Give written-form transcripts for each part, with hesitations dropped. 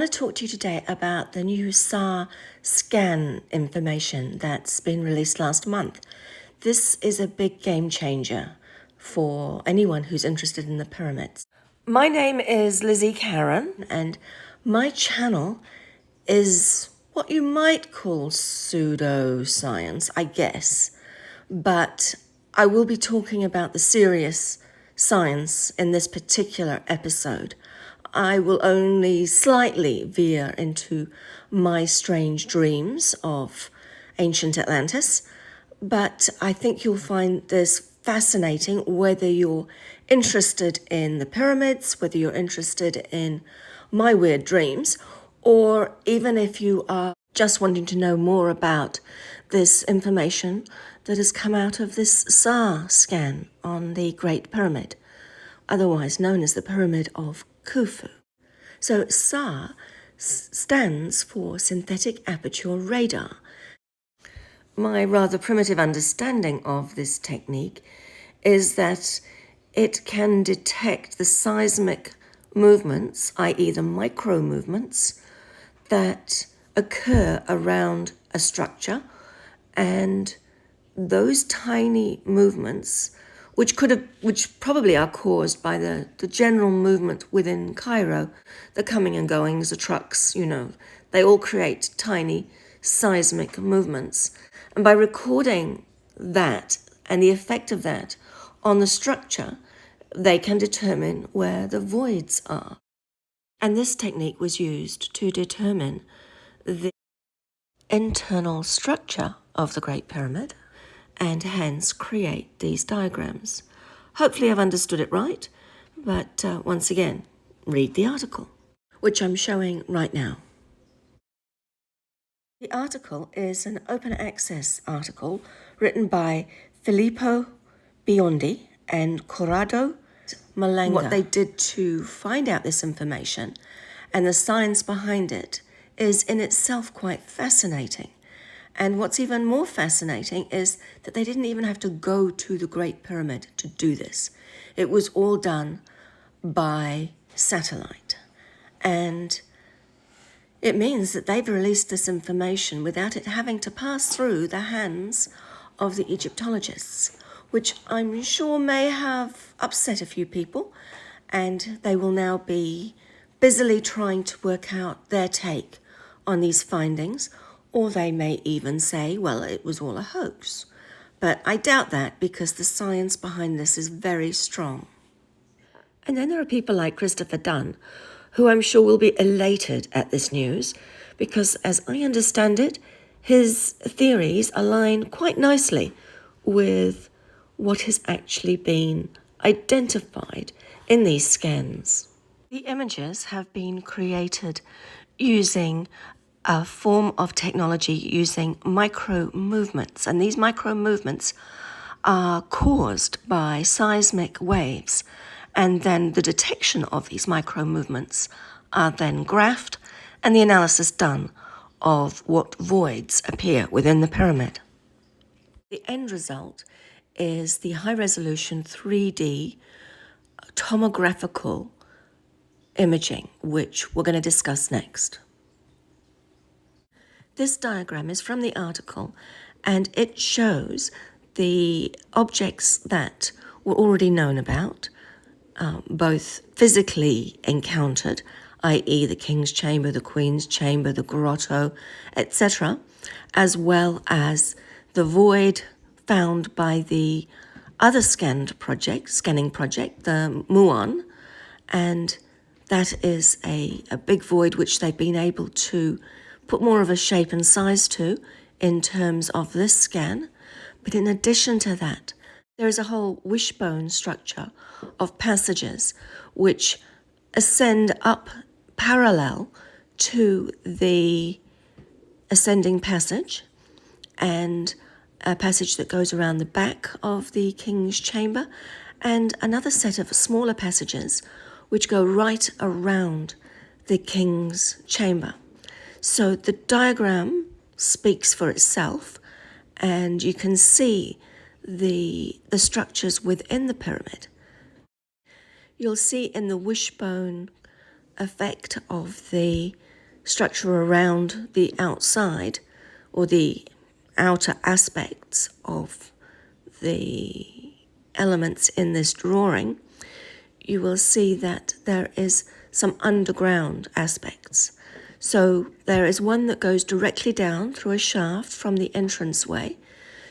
to talk to you today about the new SAR scan information that's been released last month. This is a big game changer for anyone who's interested in the pyramids. My name is Lizzie Karen, and my channel is what you might call pseudoscience, I guess. But I will be talking about the serious science in this particular episode. I will only slightly veer into my strange dreams of ancient Atlantis, but I think you'll find this fascinating whether you're interested in the pyramids, whether you're interested in my weird dreams, or even if you are just wanting to know more about this information that has come out of this SAR scan on the Great Pyramid, otherwise known as the Pyramid of Khufu. So SAR stands for Synthetic Aperture Radar. My rather primitive understanding of this technique is that it can detect the seismic movements, i.e. the micro movements, that occur around a structure, and those tiny movements, which probably are caused by the general movement within Cairo, the coming and goings, the trucks, they all create tiny seismic movements. And by recording that and the effect of that on the structure, they can determine where the voids are. And this technique was used to determine the internal structure of the Great Pyramid and hence create these diagrams. Hopefully I've understood it right, but once again, read the article, which I'm showing right now. The article is an open access article written by Filippo Biondi and Corrado Malanga. What they did to find out this information and the science behind it is in itself quite fascinating. And what's even more fascinating is that they didn't even have to go to the Great Pyramid to do this. It was all done by satellite. And it means that they've released this information without it having to pass through the hands of the Egyptologists, which I'm sure may have upset a few people, and they will now be busily trying to work out their take on these findings, or they may even say, well, it was all a hoax. But I doubt that because the science behind this is very strong. And then there are people like Christopher Dunn, who I'm sure will be elated at this news, because as I understand it, his theories align quite nicely with what has actually been identified in these scans. The images have been created using a form of technology using micro movements, and these micro movements are caused by seismic waves, and then the detection of these micro movements are then graphed and the analysis done of what voids appear within the pyramid. The end result is the high-resolution 3D tomographical imaging, which we're going to discuss next. This diagram is from the article, and it shows the objects that were already known about, both physically encountered, i.e. the King's Chamber, the Queen's Chamber, the grotto, etc., as well as the void found by the other scanning project, the Muon, and that is a big void which they've been able to put more of a shape and size to in terms of this scan. But in addition to that, there is a whole wishbone structure of passages which ascend up parallel to the ascending passage, and a passage that goes around the back of the King's Chamber, and another set of smaller passages which go right around the King's Chamber. So the diagram speaks for itself, and you can see the structures within the pyramid. You'll see in the wishbone effect of the structure around the outside or the outer aspects of the elements in this drawing, you will see that there is some underground aspects. So there is one that goes directly down through a shaft from the entranceway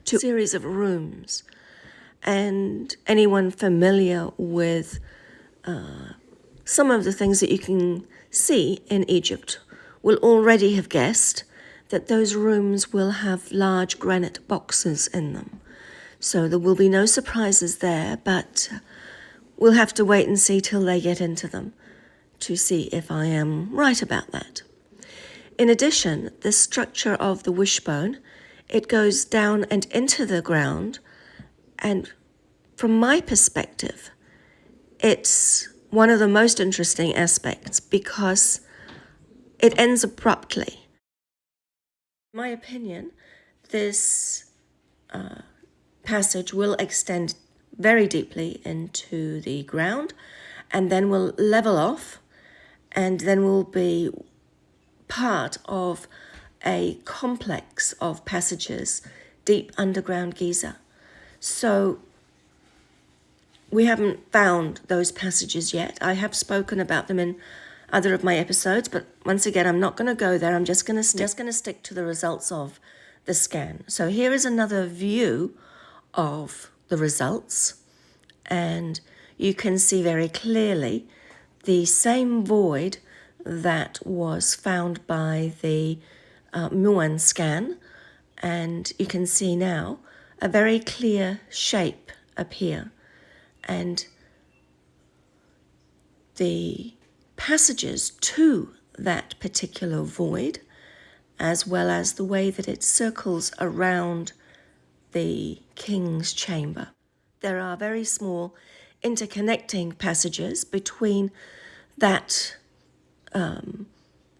to a series of rooms. And anyone familiar with some of the things that you can see in Egypt will already have guessed that those rooms will have large granite boxes in them. So there will be no surprises there, but we'll have to wait and see till they get into them to see if I am right about that. In addition, the structure of the wishbone, it goes down and into the ground, and from my perspective, it's one of the most interesting aspects because it ends abruptly. In my opinion, this passage will extend very deeply into the ground and then will level off and then will be part of a complex of passages deep underground Giza. So we haven't found those passages yet. I have spoken about them in other of my episodes, but once again, I'm not going to go there. I'm just going to stick to the results of the scan. So here is another view of the results, and you can see very clearly the same void that was found by the Muan scan, and you can see now a very clear shape appear, and the passages to that particular void, as well as the way that it circles around the king's chamber. There are very small interconnecting passages between that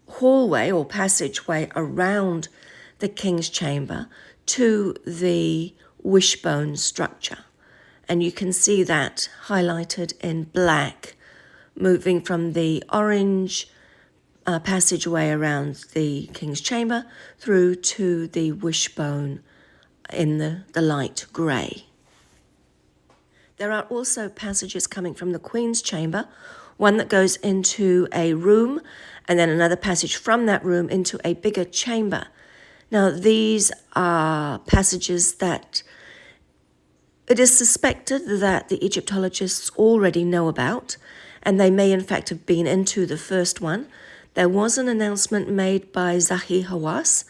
hallway or passageway around the king's chamber to the wishbone structure. And you can see that highlighted in black, moving from the orange passageway around the king's chamber through to the wishbone in the light grey. There are also passages coming from the queen's chamber, one that goes into a room and then another passage from that room into a bigger chamber. Now, these are passages that it is suspected that the Egyptologists already know about, and they may in fact have been into the first one. There was an announcement made by Zahi Hawass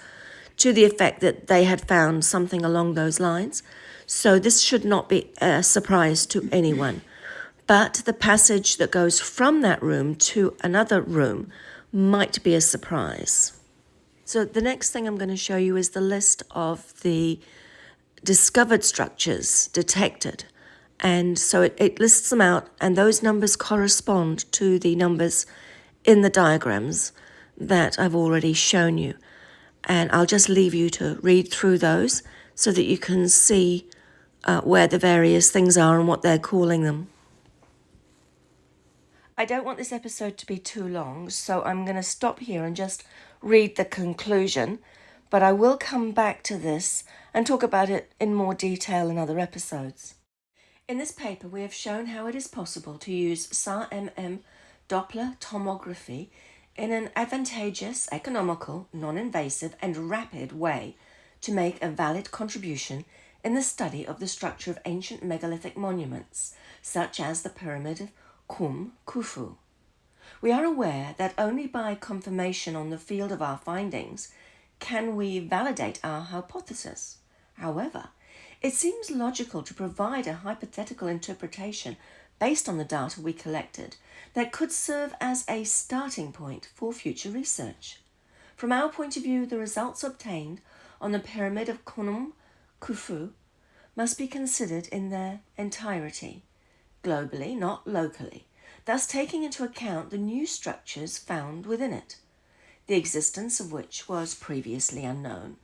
to the effect that they had found something along those lines. So this should not be a surprise to anyone. But the passage that goes from that room to another room might be a surprise. So the next thing I'm going to show you is the list of the discovered structures detected. And so it lists them out, and those numbers correspond to the numbers in the diagrams that I've already shown you. And I'll just leave you to read through those so that you can see where the various things are and what they're calling them. I don't want this episode to be too long, so I'm going to stop here and just read the conclusion, but I will come back to this and talk about it in more detail in other episodes. In this paper, we have shown how it is possible to use SAR-MM Doppler tomography in an advantageous, economical, non-invasive, and rapid way to make a valid contribution in the study of the structure of ancient megalithic monuments, such as the Pyramid of Khufu. We are aware that only by confirmation on the field of our findings can we validate our hypothesis. However, it seems logical to provide a hypothetical interpretation based on the data we collected that could serve as a starting point for future research. From our point of view, the results obtained on the Pyramid of Khufu must be considered in their entirety, globally, not locally, thus taking into account the new structures found within it, the existence of which was previously unknown,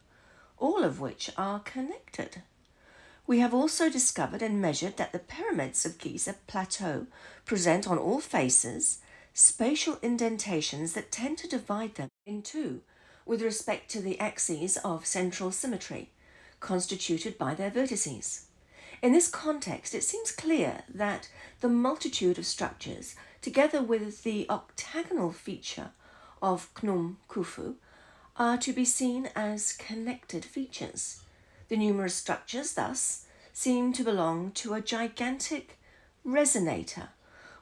all of which are connected. We have also discovered and measured that the pyramids of Giza Plateau present on all faces spatial indentations that tend to divide them in two with respect to the axes of central symmetry, constituted by their vertices. In this context, it seems clear that the multitude of structures, together with the octagonal feature of Khnum Khufu, are to be seen as connected features. The numerous structures, thus, seem to belong to a gigantic resonator,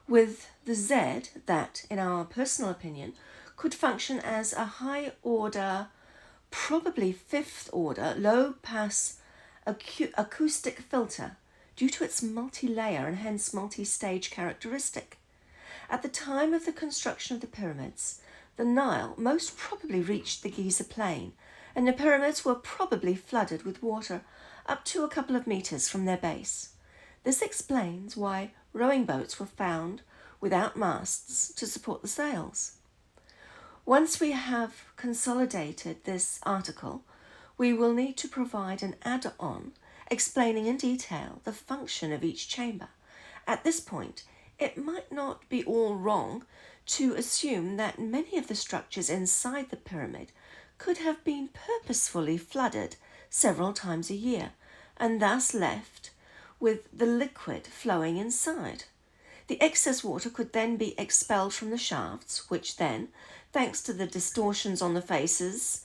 with the Z that, in our personal opinion, could function as a high-order, probably fifth-order, low-pass acoustic filter due to its multi-layer and hence multi-stage characteristic. At the time of the construction of the pyramids, the Nile most probably reached the Giza plain, and the pyramids were probably flooded with water up to a couple of meters from their base. This explains why rowing boats were found without masts to support the sails. Once we have consolidated this article, we will need to provide an add-on explaining in detail the function of each chamber. At this point, it might not be all wrong to assume that many of the structures inside the pyramid could have been purposefully flooded several times a year and thus left with the liquid flowing inside. The excess water could then be expelled from the shafts, which then, thanks to the distortions on the faces,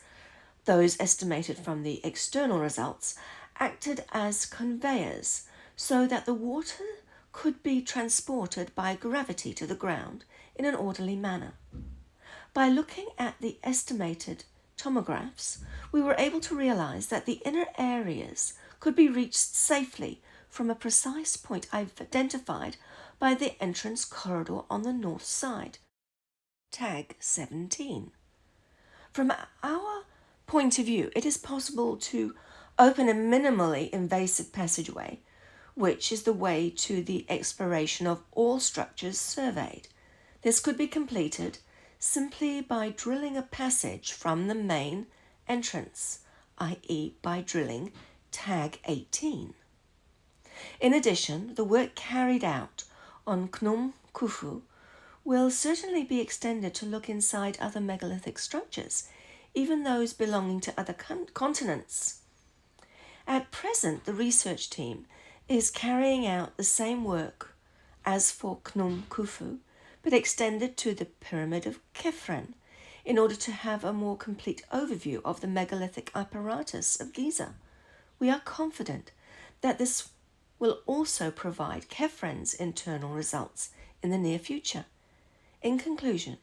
those estimated from the external results, acted as conveyors so that the water could be transported by gravity to the ground in an orderly manner. By looking at the estimated tomographs, we were able to realize that the inner areas could be reached safely from a precise point I've identified by the entrance corridor on the north side. Tag 17. From our point of view, it is possible to open a minimally invasive passageway, which is the way to the exploration of all structures surveyed. This could be completed simply by drilling a passage from the main entrance, i.e. by drilling tag 18. In addition, the work carried out on Khnum Khufu will certainly be extended to look inside other megalithic structures, even those belonging to other continents. At present, the research team is carrying out the same work as for Khnum Khufu, but extended to the Pyramid of Khafre in order to have a more complete overview of the megalithic apparatus of Giza. We are confident that this will also provide Khafre's internal results in the near future. In conclusion,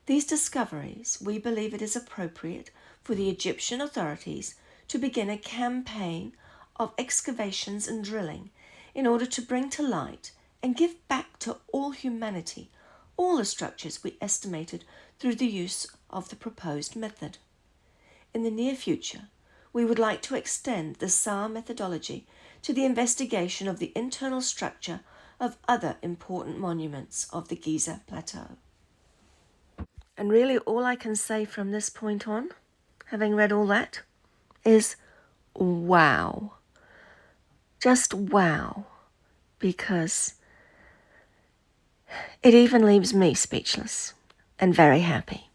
these discoveries, we believe it is appropriate for the Egyptian authorities to begin a campaign of excavations and drilling in order to bring to light and give back to all humanity all the structures we estimated through the use of the proposed method. In the near future, we would like to extend the SAR methodology to the investigation of the internal structure of other important monuments of the Giza Plateau. And really all I can say from this point on, having read all that, is wow. Just wow. Because it even leaves me speechless and very happy.